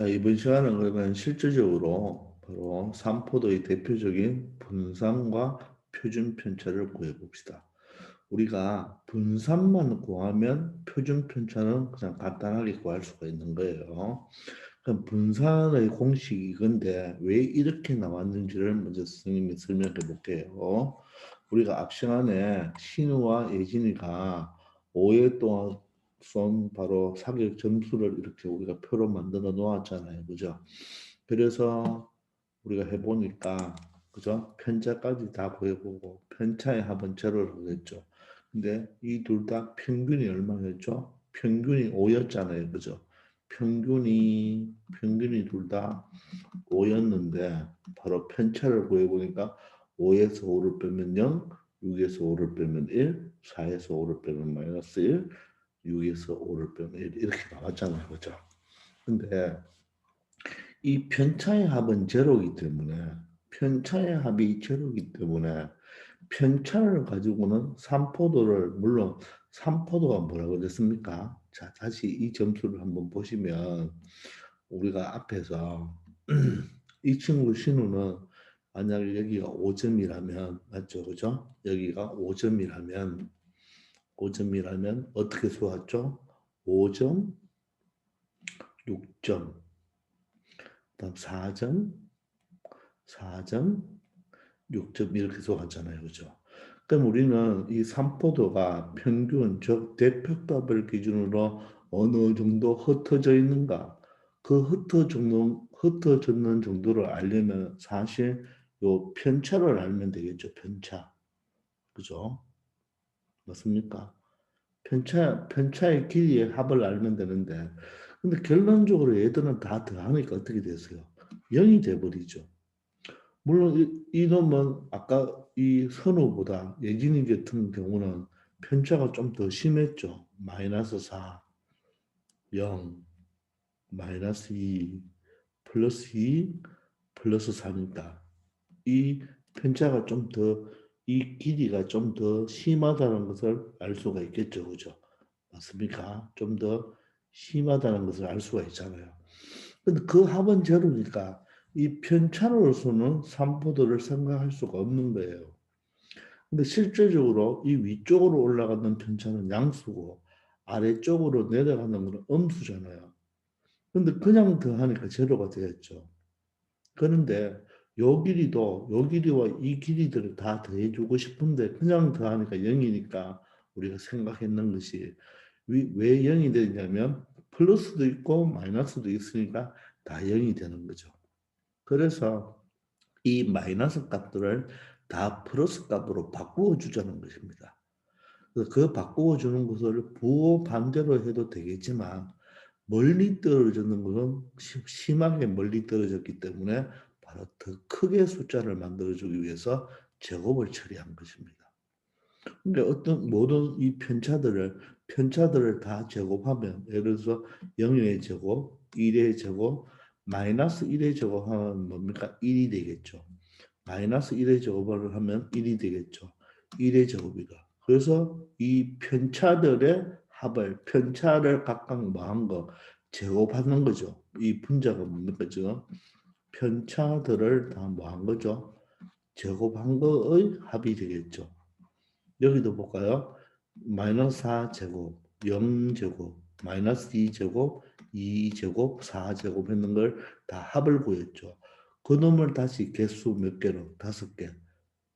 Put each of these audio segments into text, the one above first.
자, 이번 시간은 그러면 실질적으로 바로 삼포도의 대표적인 분산과 표준 편차를 구해 봅시다. 우리가 분산만 구하면 표준 편차는 그냥 간단하게 구할 수가 있는 거예요. 그럼 분산의 공식이 이건데 왜 이렇게 나왔는지를 먼저 선생님이 설명해 볼게요. 우리가 앞 시간에 신우와 예진이가 5회 동안 쏜 바로 사격 점수를 이렇게 우리가 표로 만들어 놓았잖아요. 그죠? 그래서 우리가 해보니까 그죠? 편차까지 다 구해보고 편차의 합은 제로라고 했죠. 근데 이 둘 다 평균이 얼마였죠? 평균이 5였잖아요. 그죠? 평균이 둘 다 5였는데 바로 편차를 구해보니까 5에서 5를 빼면 0, 6에서 5를 빼면 1, 4에서 5를 빼면 마이너스 1, 6에서 5를 빼면 1 이렇게 나왔잖아요. 그죠? 근데 이 편차의 합은 제로이기 때문에 편차의 합이 제로이기 때문에 편차를 가지고는 삼포도를 물론 삼포도가 뭐라고 그랬습니까? 자, 다시 이 점수를 한번 보시면 우리가 앞에서 이 친구 신우는 만약에 여기가 5점이라면 맞죠? 그죠? 여기가 5점이라면 어떻게 쏘았죠? 5점, 6점, 그다음 4점, 4점, 6점 이렇게 쏘았잖아요. 그죠? 그럼 우리는 이 삼포도가 평균, 즉 대표값을 기준으로 어느 정도 흩어져 있는가? 그 흩어졌는 정도를 알려면 사실 요 편차를 알면 되겠죠. 편차. 그죠? 맞습니까? 편차의 길이의 합을 알면 되는데, 근데 결론적으로 얘들은 다 더하니까 어떻게 됐어요? 0이 돼버리죠. 물론 이놈은 아까 이 선우보다 예진이 같은 경우는 편차가 좀 더 심했죠. 마이너스 4, 0, 마이너스 2, 플러스 2, 플러스 3이다. 이 편차가 좀 더, 이 길이가 좀 더 심하다는 것을 알 수가 있겠죠. 그죠? 맞습니까? 좀 더 심하다는 것을 알 수가 있잖아요. 근데 그 합은 제로니까 이 편차로서는 삼포도를 생각할 수가 없는 거예요. 근데 실제적으로 이 위쪽으로 올라가는 편차는 양수고 아래쪽으로 내려가는 것은 음수잖아요. 근데 그냥 더하니까 제로가 되었죠. 그런데 요 길이와 이 길이들을 다 더해주고 싶은데 그냥 더하니까 0이니까 우리가 생각했는 것이 왜 0이 되냐면 플러스도 있고 마이너스도 있으니까 다 0이 되는 거죠. 그래서 이 마이너스 값들을 다 플러스 값으로 바꾸어 주자는 것입니다. 그 바꾸어 주는 것을 부호 반대로 해도 되겠지만 멀리 떨어지는 것은 심하게 멀리 떨어졌기 때문에 바로 더 크게 숫자를 만들어주기 위해서 제곱을 처리한 것입니다. 근데 어떤 모든 이 편차들을 다 제곱하면 예를 들어서 0의 제곱, 1의 제곱, 마이너스 1의 제곱하면 뭡니까? 1이 되겠죠. 마이너스 1의 제곱을 하면 1이 되겠죠. 1의 제곱이다. 그래서 이 편차들의 합을 편차를 각각 뭐한 거 제곱하는 거죠. 이 분자가 뭡니까 지금 편차들을 다 뭐한 거죠. 제곱한 거의 합이 되겠죠. 여기도 볼까요? 마이너스 4제곱, 0제곱, 마이너스 2제곱, 2제곱, 4제곱 했는 걸 다 합을 구했죠. 그 놈을 다시 개수 몇 개로? 5개.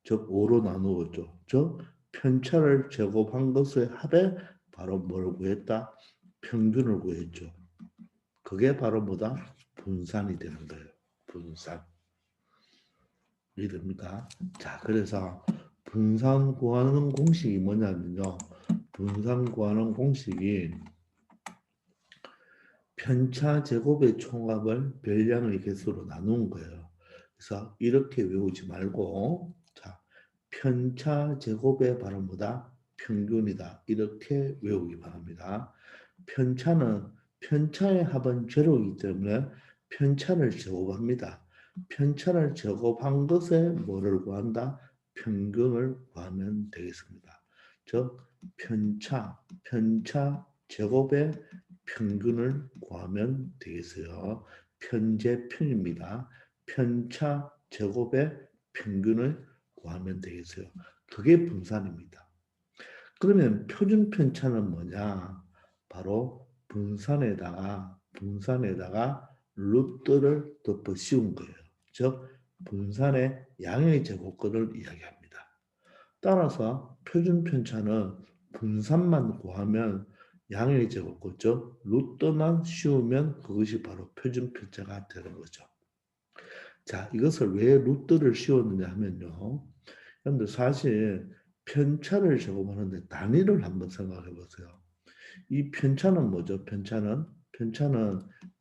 즉 5로 나누었죠. 즉 편차를 제곱한 것의 합에 바로 뭘 구했다? 평균을 구했죠. 그게 바로 뭐다? 분산이 되는 거예요. 분산. 이해됩니까? 자, 그래서 분산 구하는 공식이 뭐냐면요. 분산 구하는 공식이 편차 제곱의 총합을 별량의 개수로 나눈 거예요. 그래서 이렇게 외우지 말고 자, 편차 제곱의 바로 뭐다? 평균이다. 이렇게 외우기 바랍니다. 편차는 편차의 합은 제로이기 때문에 편차를 제곱합니다. 편차를 제곱한 것에 뭐를 구한다? 평균을 구하면 되겠습니다. 즉 편차 제곱의 평균을 구하면 되겠어요. 편제편입니다. 편차 제곱의 평균을 구하면 되겠어요. 그게 분산입니다. 그러면 표준 편차는 뭐냐? 바로 분산에다가 루트를 덮어 씌운 거예요. 즉 분산의 양의 제곱근을 이야기합니다. 따라서 표준 편차는 분산만 구하면 양의 제곱근, 즉 루트만 씌우면 그것이 바로 표준 편차가 되는 거죠. 자, 이것을 왜 루트를 씌웠느냐 하면요. 그런데 사실 편차를 제곱하는데 단위를 한번 생각해 보세요. 이 편차는 뭐죠? 편차는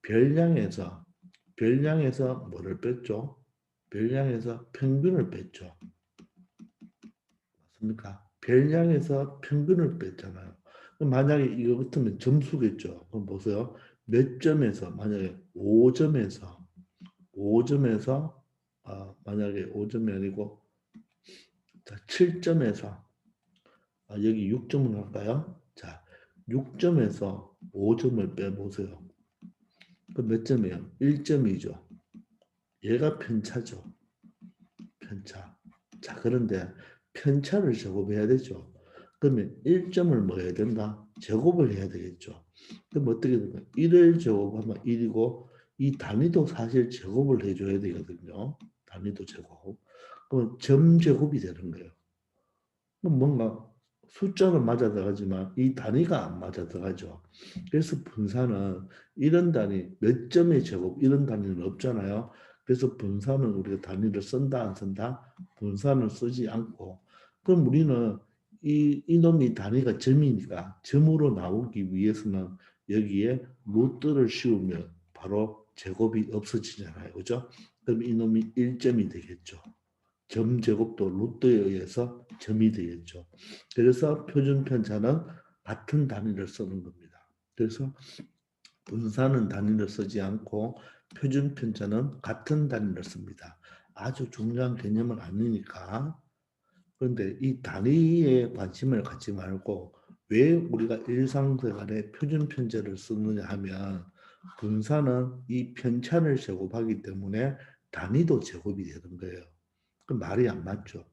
별량에서 뭐를 뺐죠? 별량에서 평균을 뺐죠. 맞습니까? 별량에서 평균을 뺐잖아요. 만약에 이거 같으면 점수겠죠. 그럼 보세요. 몇 점에서 만약에 5점에서 만약에 5점이 아니고 자, 7점에서 여기 6점을 할까요? 자, 6점에서 5점을 빼보세요. 그 몇 점이에요? 1점이죠. 얘가 편차죠. 편차. 자, 그런데 편차를 제곱해야 되죠. 그러면 1점을 뭐 해야 된다? 제곱을 해야 되겠죠. 그럼 어떻게 될까? 1을 제곱하면 1이고 이 단위도 사실 제곱을 해줘야 되거든요. 단위도 제곱. 그럼 점 제곱이 되는 거예요. 그럼 뭔가 숫자는 맞아 들어가지만 이 단위가 안 맞아 들어가죠. 그래서 분산은 이런 단위, 몇 점의 제곱 이런 단위는 없잖아요. 그래서 분산은 우리가 단위를 쓴다 안 쓴다? 분산을 쓰지 않고 그럼 우리는 이놈이 단위가 점이니까 점으로 나오기 위해서는 여기에 루트를 씌우면 바로 제곱이 없어지잖아요. 그죠? 그럼 이놈이 1점이 되겠죠. 점 제곱도 루트에 의해서 점이 되겠죠. 그래서 표준 편차는 같은 단위를 쓰는 겁니다. 그래서 분산은 단위를 쓰지 않고 표준 편차는 같은 단위를 씁니다. 아주 중요한 개념은 아니니까. 그런데 이 단위에 관심을 갖지 말고 왜 우리가 일상생활에 표준 편차를 쓰느냐 하면 분산은 이 편차를 제곱하기 때문에 단위도 제곱이 되는 거예요. 그 말이 안 맞죠.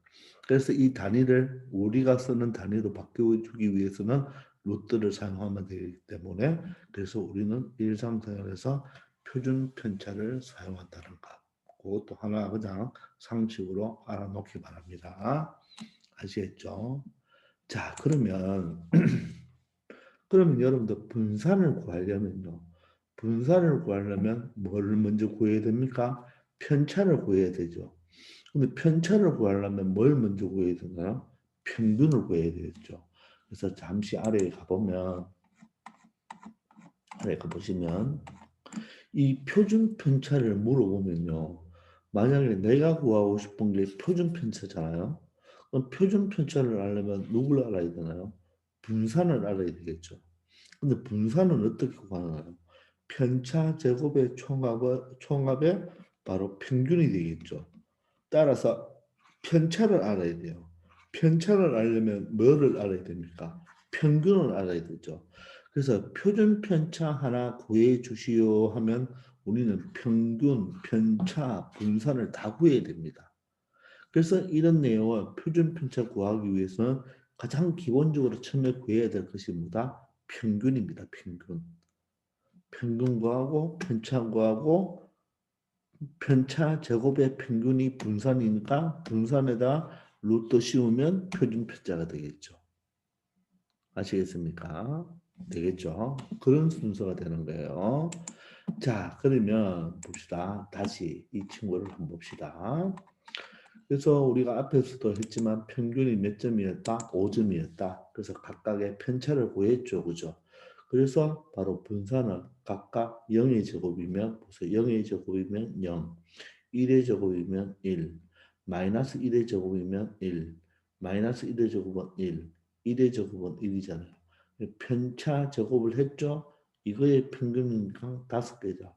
그래서 이 단위를 우리가 쓰는 단위로 바꿔주기 위해서는 루트를 사용하면 되기 때문에 그래서 우리는 일상생활에서 표준 편차를 사용한다는 것. 그것도 하나 그냥 상식으로 알아놓기 바랍니다. 아시겠죠? 자, 그러면 여러분들 분산을 구하려면요. 분산을 구하려면 뭐를 먼저 구해야 됩니까? 편차를 구해야 되죠. 근데 편차를 구하려면 뭘 먼저 구해야 되나요? 평균을 구해야 되겠죠. 그래서 잠시 아래 가보시면 이 표준 편차를 물어보면요. 만약에 내가 구하고 싶은 게 표준 편차잖아요. 그럼 표준 편차를 알려면 누굴 알아야 되나요? 분산을 알아야 되겠죠. 근데 분산은 어떻게 구하나요? 편차 제곱의 총합의 바로 평균이 되겠죠. 따라서 편차를 알아야 돼요. 편차를 알려면 뭐를 알아야 됩니까? 평균을 알아야 되죠. 그래서 표준 편차 하나 구해 주시오 하면 우리는 평균, 편차, 분산을 다 구해야 됩니다. 그래서 이런 내용을 표준 편차 구하기 위해서는 가장 기본적으로 처음에 구해야 될 것이 뭐다? 평균입니다. 평균. 평균 구하고 편차 구하고 편차 제곱의 평균이 분산이니까 분산에다 루트 씌우면 표준 편차가 되겠죠. 아시겠습니까? 되겠죠. 그런 순서가 되는 거예요. 자, 그러면 봅시다. 다시 이 친구를 한번 봅시다. 그래서 우리가 앞에서도 했지만 평균이 몇 점이었다? 5점이었다. 그래서 각각의 편차를 구했죠. 그죠? 그래서 바로 분산은 각각 0의 제곱이면 보세요. 0의 제곱이면 0, 1의 제곱이면 1, 마이너스 1의 제곱이면 1, 마이너스 1의 제곱은 1, 1의 제곱은 1이잖아요. 편차 제곱을 했죠. 이거의 평균이니까 5개죠.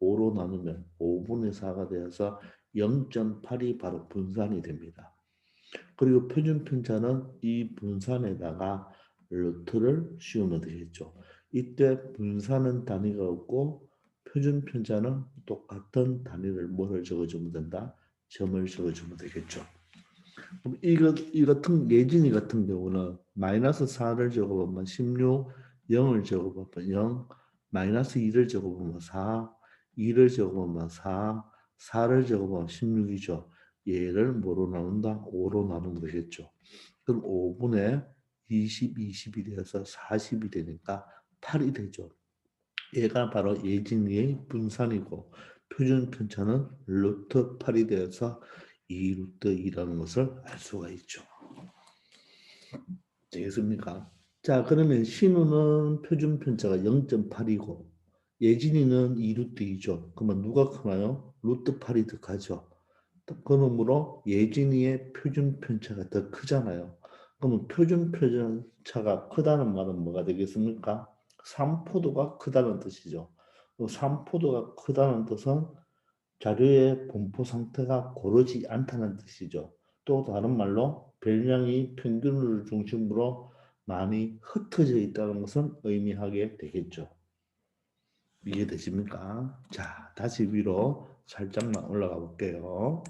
5로 나누면 5분의 4가 되어서 0.8이 바로 분산이 됩니다. 그리고 표준 편차는 이 분산에다가 루트를 씌우면 되겠죠. 이때 분산은 단위가 없고 표준 편차는 똑같은 단위를 뭐를 적어주면 된다? 점을 적어주면 되겠죠. 그럼 이 같은 예진이 같은 경우는 마이너스 4를 적어보면 16, 0을 적어보면 0, 마이너스 2를 적어보면 4, 2를 적어보면 4, 4를 적어보면 16이죠. 얘를 뭐로 나눈다? 5로 나누면 되겠죠. 그럼 5분의 20, 20이 되어서 40이 되니까 8이 되죠. 얘가 바로 예진이의 분산이고 표준 편차는 루트 8이 되어서 2 루트 2라는 것을 알 수가 있죠. 되겠습니까? 자, 그러면 신우는 표준 편차가 0.8이고 예진이는 2 루트 2죠. 그러면 누가 크나요? 루트 8이 더 크죠. 그러므로 예진이의 표준 편차가 더 크잖아요. 그러면 표준 편차가 크다는 말은 뭐가 되겠습니까? 삼포도가 크다는 뜻이죠. 삼포도가 크다는 뜻은 자료의 분포 상태가 고르지 않다는 뜻이죠. 또 다른 말로 별량이 평균을 중심으로 많이 흩어져 있다는 것은 의미하게 되겠죠. 이해되십니까? 자, 다시 위로 살짝만 올라가 볼게요.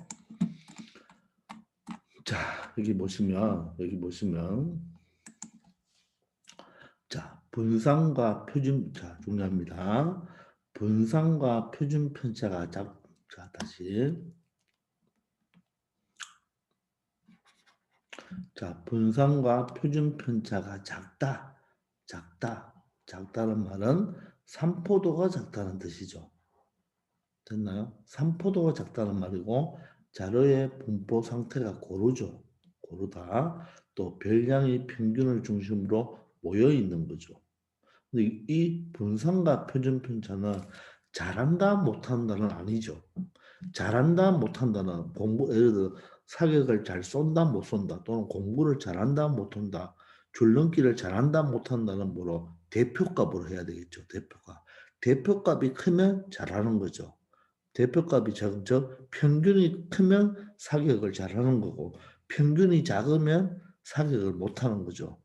자, 여기 보시면 자, 분산과 표준 자, 중요합니다. 분산과 표준 편차가 자, 다시 자, 분산과 표준 편차가 작다는 말은 산포도가 작다는 뜻이죠. 됐나요? 산포도가 작다는 말이고 자료의 분포 상태가 고르다. 또 별량이 평균을 중심으로 모여 있는 거죠. 근데 이 분산과 표준 편차는 잘한다 못한다는 아니죠. 잘한다 못한다는 예를 들어 사격을 잘 쏜다 못 쏜다 또는 공부를 잘한다 못한다 줄넘기를 잘한다 못한다는 뭐로 대표값으로 해야 되겠죠. 대표값이 크면 잘하는 거죠. 대표값이 작은 평균이 크면 사격을 잘하는 거고 평균이 작으면 사격을 못하는 거죠.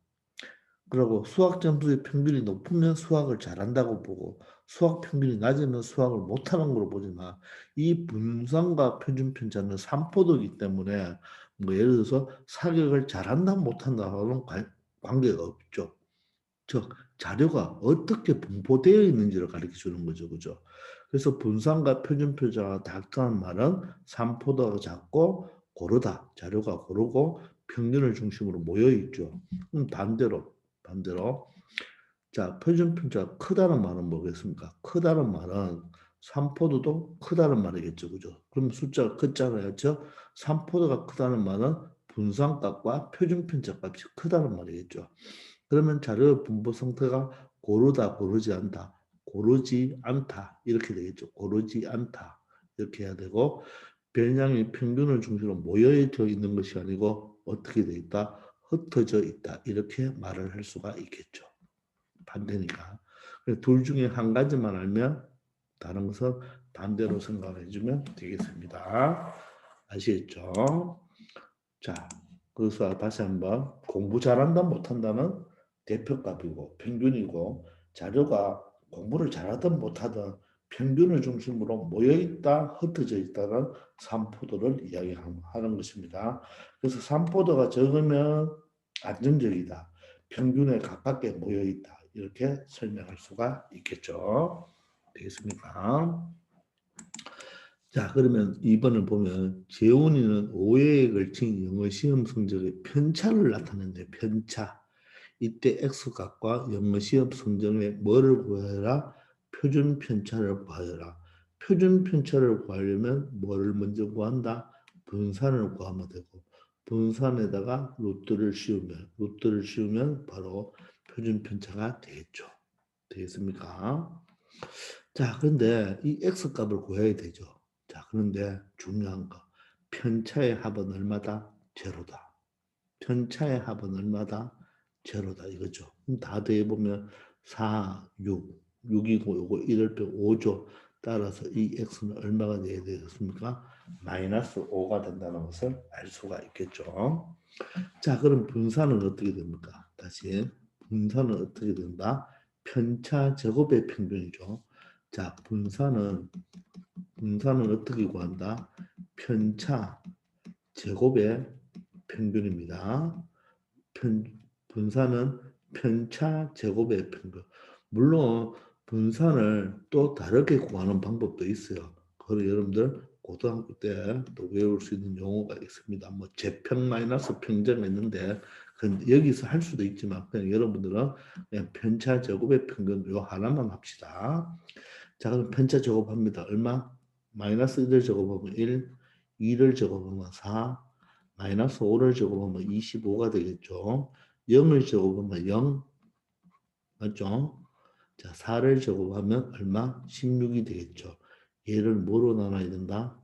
그리고 수학 점수의 평균이 높으면 수학을 잘한다고 보고 수학 평균이 낮으면 수학을 못하는 걸로 보지만 이 분산과 표준 편차는 산포도이기 때문에 뭐 예를 들어서 사격을 잘한다 못한다 하는 관계가 없죠. 즉 자료가 어떻게 분포되어 있는지를 가르쳐 주는 거죠. 그죠? 그래서 분산과 표준 편차가 작다는 말은 산포도가 작고 고르다. 자료가 고르고 평균을 중심으로 모여 있죠. 반대로 자, 표준 편차가 크다는 말은 뭐겠습니까? 크다는 말은 산포도도 크다는 말이겠죠. 그죠? 그럼 숫자가 크잖아요. 그죠? 산포도가 크다는 말은 분산값과 표준 편차 값이 크다는 말이겠죠. 그러면 자료 분포 상태가 고르지 않다 이렇게 되겠죠. 고르지 않다 이렇게 해야 되고 별량이 평균을 중심으로 모여져 있는 것이 아니고 어떻게 돼 있다? 흩어져 있다 이렇게 말을 할 수가 있겠죠. 반대니까. 둘 중에 한 가지만 알면 다른 것은 반대로 생각해 주면 되겠습니다. 아시겠죠? 자, 그래서 다시 한번 공부 잘한다 못한다는 대표값이고 평균이고 자료가 공부를 잘하든 못하든 평균을 중심으로 모여있다, 흩어져 있다는 산포도를 이야기하는 것입니다. 그래서 산포도가 적으면 안정적이다, 평균에 가깝게 모여있다 이렇게 설명할 수가 있겠죠. 되겠습니까? 자, 그러면 2번을 보면 재훈이는 5회에 걸친 영어 시험 성적의 편차를 나타낸대. 편차. 이때 X값과 영어 시험 성적의 뭐를 구하여라? 표준 편차를 구하여라. 표준 편차를 구하려면 뭐를 먼저 구한다? 분산을 구하면 되고 분산에다가 루트를 씌우면 바로 표준 편차가 되겠죠. 되겠습니까? 자, 그런데 이 X값을 구해야 되죠. 자, 그런데 중요한 거. 편차의 합은 얼마다? 제로다. 편차의 합은 얼마다? 제로다. 이거죠. 그럼 다 더해보면 4, 6, 6이고 요거 1을 빼 5죠. 따라서 이 X는 얼마가 돼야 되겠습니까? 마이너스 5가 된다는 것을 알 수가 있겠죠. 자, 그럼 분산은 어떻게 됩니까? 다시 분산은 어떻게 된다? 편차 제곱의 평균이죠. 자, 분산은 어떻게 구한다? 편차 제곱의 평균입니다. 분산은 편차 제곱의 평균. 물론 분산을 또 다르게 구하는 방법도 있어요. 그걸 여러분들 고등학교 때 또 외울 수 있는 용어가 있습니다. 뭐 제평 마이너스 평제가 있는데 그건 여기서 할 수도 있지만 그냥 여러분들은 그냥 편차 제곱의 평균 요 하나만 합시다. 자, 그럼 편차 제곱합니다. 얼마? 마이너스 1을 제곱하면 1, 2를 제곱하면 4, 마이너스 5를 제곱하면 25가 되겠죠. 0을 제곱하면 0, 맞죠? 자, 4를 제곱하면 얼마? 16이 되겠죠. 얘를 뭐로 나눠야 된다?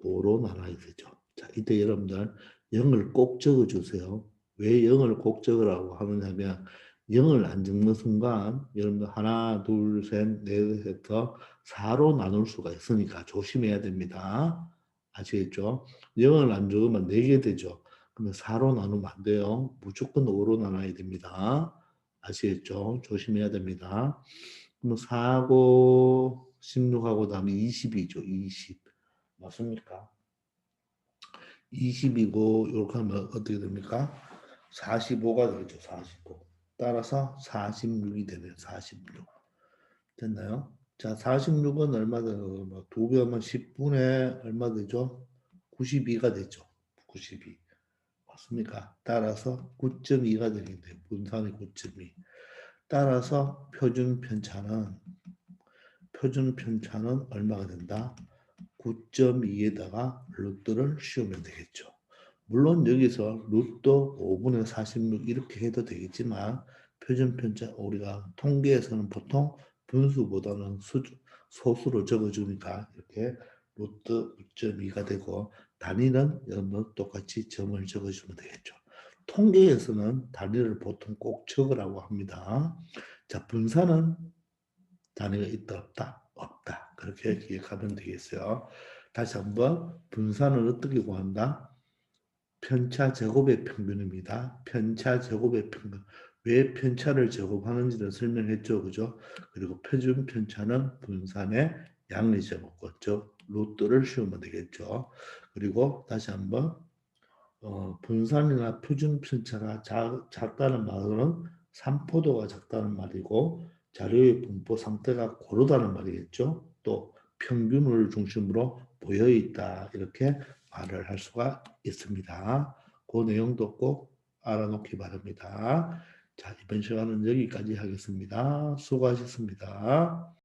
5로 나눠야 되죠. 자, 이때 여러분들 0을 꼭 적어주세요. 왜 0을 꼭 적으라고 하느냐면 0을 안 적는 순간 여러분들 하나, 둘, 셋, 넷 해서 4로 나눌 수가 있으니까 조심해야 됩니다. 아시겠죠? 0을 안 적으면 4개 되죠. 그러면 4로 나누면 안 돼요. 무조건 5로 나눠야 됩니다. 아시겠죠? 조심해야 됩니다. 그럼 4하고 16하고 다음에 20이죠. 20. 맞습니까? 20이고 이렇게 하면 어떻게 됩니까? 45가 되죠. 45. 따라서 46이 되네요. 46. 됐나요? 자, 46은 얼마 되죠? 두 배면 10분의 얼마 되죠? 92가 되죠. 92. 맞습니까? 따라서 9.2가 되겠네요. 분산이 9.2. 따라서 표준 편차는 얼마가 된다? 9.2에다가 루트를 씌우면 되겠죠. 물론 여기서 루트 5분의 46 이렇게 해도 되겠지만 표준 편차 우리가 통계에서는 보통 분수보다는 소수로 적어주니까 이렇게 루트 9.2가 되고 단위는 여러분 똑같이 점을 적어주면 되겠죠. 통계에서는 단위를 보통 꼭 적으라고 합니다. 자, 분산은 단위가 있다 없다? 없다. 그렇게 기억하면 되겠어요. 다시 한번 분산을 어떻게 구한다? 편차 제곱의 평균입니다. 편차 제곱의 평균. 왜 편차를 제곱하는지를 설명했죠. 그죠? 그리고 표준 편차는 분산의 양의 제곱권, 즉 루트를 씌우면 되겠죠. 그리고 다시 한번 분산이나 표준 편차가 작다는 말은 산포도가 작다는 말이고 자료의 분포 상태가 고르다는 말이겠죠. 또 평균을 중심으로 모여 있다 이렇게 말을 할 수가 있습니다. 그 내용도 꼭 알아놓기 바랍니다. 자, 이번 시간은 여기까지 하겠습니다. 수고하셨습니다.